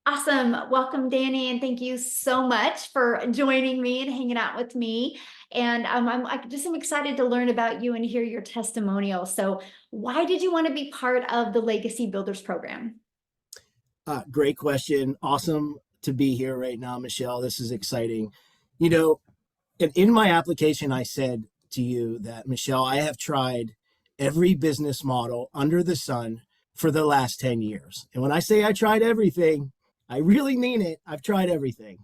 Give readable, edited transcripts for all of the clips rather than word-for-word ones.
Awesome. Welcome, Danny, and thank you so much for joining me and hanging out with me. And I'm excited to learn about you and hear your testimonial. So, why did you want to be part of the Legacy Builders program? Great question. Awesome to be here right now, Michelle. This is exciting. You know, in my application, I said to you that, Michelle, I have tried every business model under the sun for the last 10 years. And when I say I tried everything, I really mean it. I've tried everything.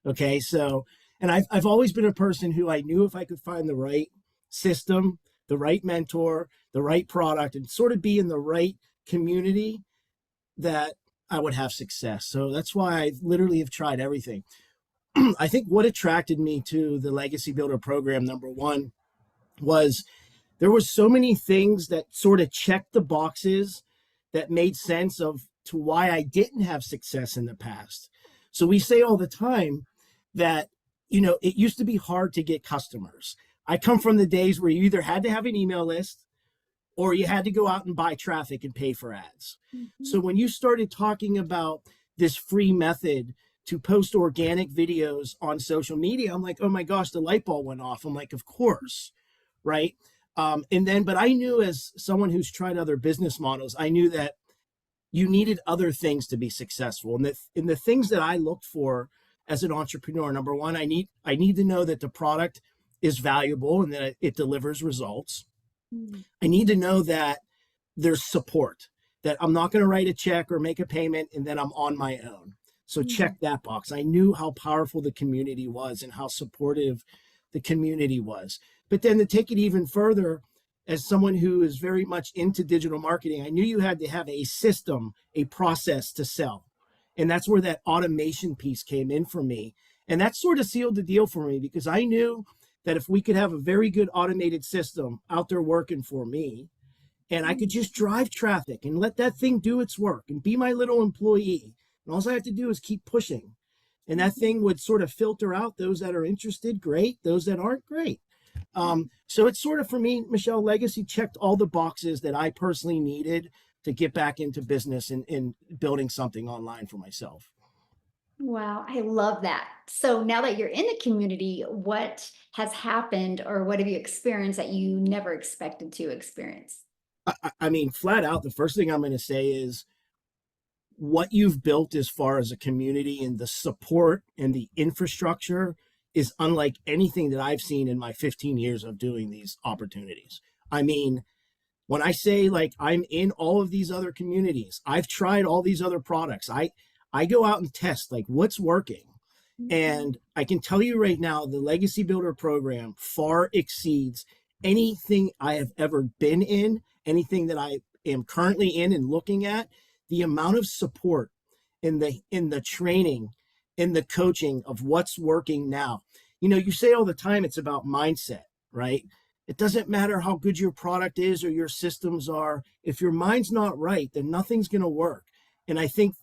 Okay. So, and I've always been a person who I knew if I could find the right system, the right mentor, the right product, and sort of be in the right community, that I would have success. So that's why I literally have tried everything. I think what attracted me to the Legacy Builder program, number one, was there was so many things that sort of checked the boxes that made sense of to why I didn't have success in the past. So we say all the time that, it used to be hard to get customers. I come from the days where you either had to have an email list or you had to go out and buy traffic and pay for ads. Mhm. So when you started talking about this free method to post organic videos on social media, I'm like, oh my gosh, the light bulb went off. I'm like, of course, right? But I knew, as someone who's tried other business models, I knew that you needed other things to be successful. And the things that I looked for as an entrepreneur, number one, I need to know that the product is valuable and that it delivers results. Mm. I need to know that there's support, that I'm not going to write a check or make a payment and then I'm on my own. So Mhm. check that box. I knew how powerful the community was and how supportive the community was. But then to take it even further, as someone who is very much into digital marketing, I knew you had to have a system, a process to sell. And that's where that automation piece came in for me. And that sort of sealed the deal for me, because I knew that if we could have a very good automated system out there working for me, and I could just drive traffic and let that thing do its work and be my little employee. And all I have to do is keep pushing. And that Mhm. thing would sort of filter out those that are interested, great. Those that aren't, great. So it's sort of, for me, Michelle, Legacy checked all the boxes that I personally needed to get back into business and building something online for myself. Wow, I love that. So now that you're in the community, what has happened or what have you experienced that you never expected to experience? I mean, flat out, the first thing I'm going to say is what you've built as far as a community and the support and the infrastructure is unlike anything that I've seen in my 15 years of doing these opportunities. I mean, when I say, like, I'm in all of these other communities, I've tried all these other products. I go out and test, like, what's working. Mhm. And I can tell you right now, the Legacy Builder program far exceeds anything I have ever been in, anything that I am currently in and looking at. The amount of support in the training, in the coaching of what's working now. You say all the time it's about mindset, right? It doesn't matter how good your product is or your systems are. If your mind's not right, then nothing's going to work. And I think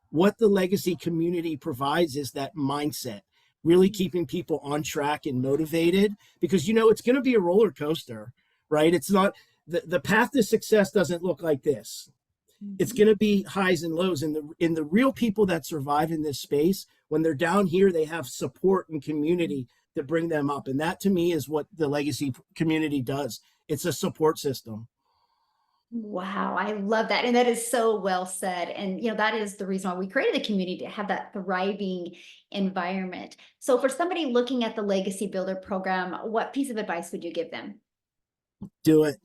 what the Legacy community provides is that mindset, really keeping people on track and motivated, because it's going to be a roller coaster, right? It's not the path to success doesn't look like this. It's Mhm. going to be highs and lows, and the real people that survive in this space, when they're down here, they have support and community to bring them up. And that, to me, is what the Legacy community does. It's a support system. Wow, I love that. And that is so well said. And that is the reason why we created a community to have that thriving environment. So for somebody looking at the Legacy Builder program, what piece of advice would you give them? Do it.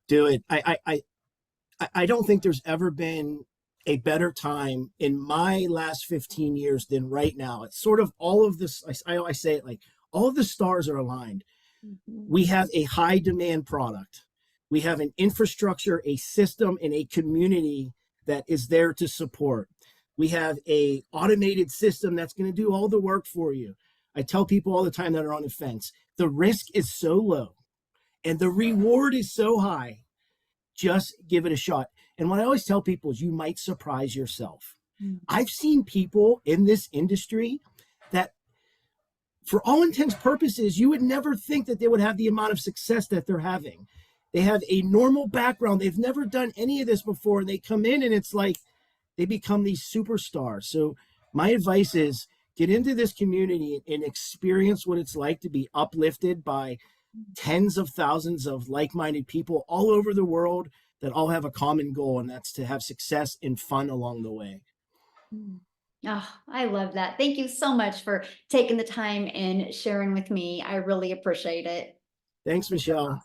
Do it. I don't think there's ever been a better time in my last 15 years than right now. It's sort of all of this. I say it like all of the stars are aligned. Mhm. We have a high demand product. We have an infrastructure, a system, and a community that is there to support. We have a automated system that's going to do all the work for you. I tell people all the time that are on the fence, the risk is so low and the reward is so high. Just give it a shot. And what I always tell people is you might surprise yourself. Mhm. I've seen people in this industry that, for all intents purposes, you would never think that they would have the amount of success that they're having. They have a normal background. They've never done any of this before. And they come in and it's like, they become these superstars. So my advice is get into this community and experience what it's like to be uplifted by tens of thousands of like-minded people all over the world that all have a common goal, and that's to have success and fun along the way. Mm. Oh, I love that. Thank you so much for taking the time and sharing with me. I really appreciate it. Thanks, Michelle.